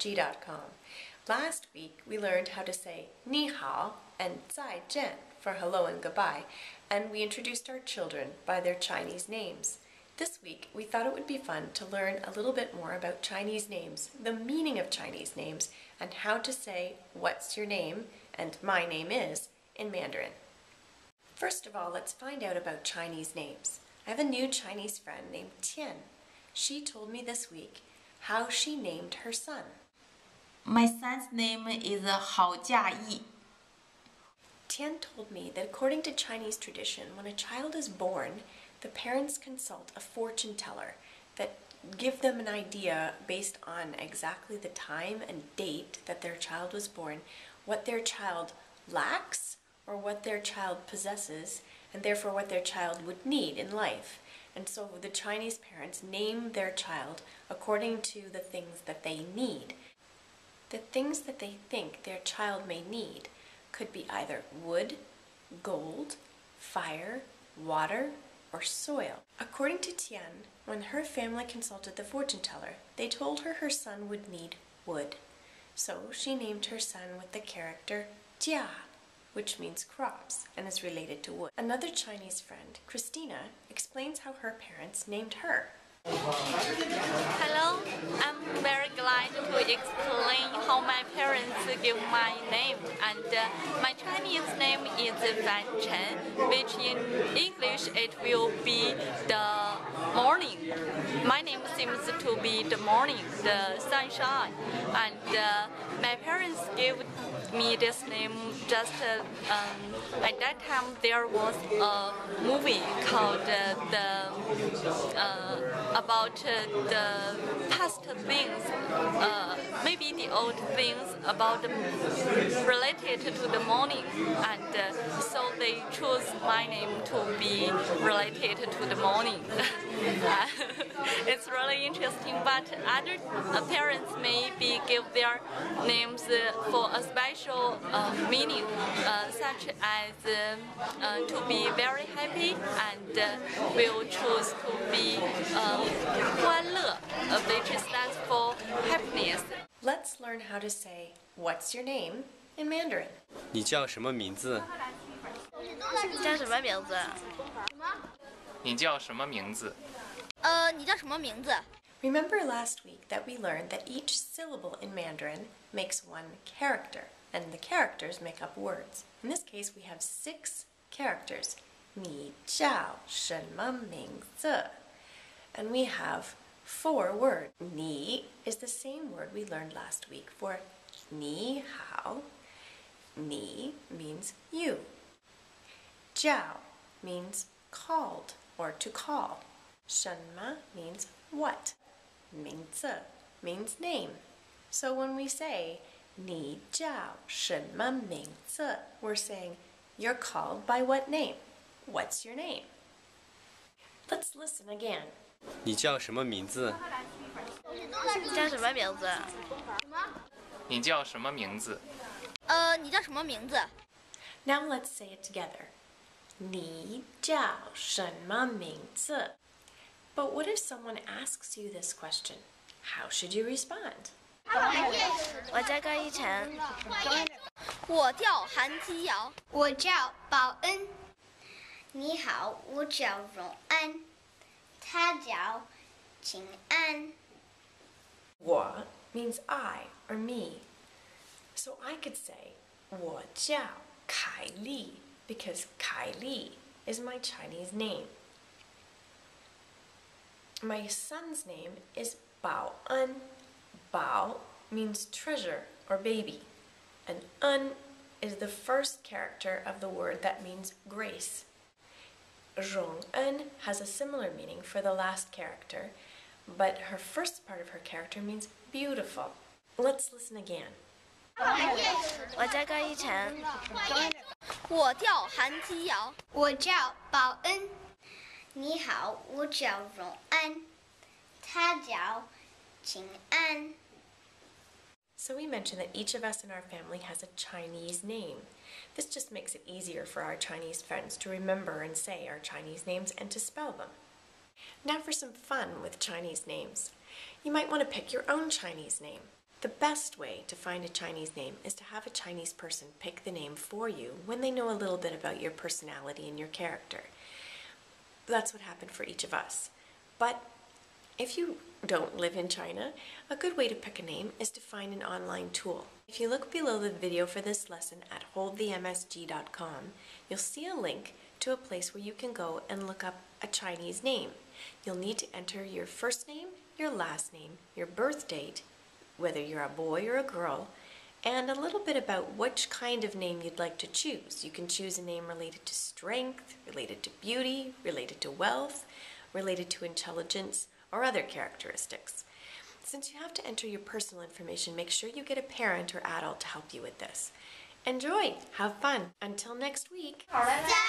ESG.com. Last week we learned how to say 你好 and 再见 for hello and goodbye, and we introduced our children by their Chinese names. This week we thought it would be fun to learn a little bit more about Chinese names, the meaning of Chinese names, and how to say what's your name and my name is in Mandarin. First of all, let's find out about Chinese names. I have a new Chinese friend named Tian. She told me this week how she named her son. My son's name is Hao Jiayi. Tian told me that according to Chinese tradition, when a child is born, the parents consult a fortune teller that give them an idea based on exactly the time and date that their child was born, what their child lacks or what their child possesses, and therefore what their child would need in life. And so the Chinese parents name their child according to the things that they need. The things that they think their child may need could be either wood, gold, fire, water, or soil. According to Tian, when her family consulted the fortune teller, they told her her son would need wood. So she named her son with the character Jia, which means crops and is related to wood. Another Chinese friend, Christina, explains how her parents named her. Hello, I'm very glad to explain how my parents give my name, and my Chinese name is Fan Chen, which in English it will be the morning. My name seems to be the morning, the sunshine, and my parents gave me this name just at that time there was a movie called about the past things, maybe the old things about related to the morning, and so they chose my name to be related to the morning. It's really interesting, but other parents maybe give their names for a special meaning, such as to be very happy, and will choose to be 欢乐, which stands for happiness. Let's learn how to say what's your name in Mandarin. 你叫什么名字？你叫什么名字？你叫什么名字？你叫什么名字？ Remember last week that we learned that each syllable in Mandarin makes one character, and the characters make up words. In this case, we have 6 characters. 你叫什么名字? And we have 4 words. 你 is the same word we learned last week for 你好. 你 means you. 叫 means called or to call. 什么 means what. 名字 means name. So when we say 你叫什么名字, we're saying you're called by what name? What's your name? Let's listen again. 你叫什么名字？你叫什么名字？你叫什么名字？你叫什么名字？ Now let's say it together. 你叫什么名字? But what if someone asks you this question? How should you respond? 我叫高一晨。我叫韩基瑶。我叫宝恩。你好，我叫荣安。他叫秦安。我 means I or me. So I could say 我叫凯丽 because Kylie is my Chinese name. My son's name is Bao En. Bao means treasure or baby, and En is the first character of the word that means grace. Rong En has a similar meaning for the last character, but her first part of her character means beautiful. Let's listen again. 我叫高一晨。我叫韩基瑶。我叫宝恩。你好，我叫荣安。他叫秦安。 So we mentioned that each of us in our family has a Chinese name. This just makes it easier for our Chinese friends to remember and say our Chinese names and to spell them. Now for some fun with Chinese names. You might want to pick your own Chinese name. The best way to find a Chinese name is to have a Chinese person pick the name for you when they know a little bit about your personality and your character. That's what happened for each of us. But if you don't live in China, a good way to pick a name is to find an online tool. If you look below the video for this lesson at holdthemsg.com, you'll see a link to a place where you can go and look up a Chinese name. You'll need to enter your first name, your last name, your birth date, whether you're a boy or a girl, and a little bit about which kind of name you'd like to choose. You can choose a name related to strength, related to beauty, related to wealth, related to intelligence, or other characteristics. Since you have to enter your personal information, make sure you get a parent or adult to help you with this. Enjoy! Have fun! Until next week! 再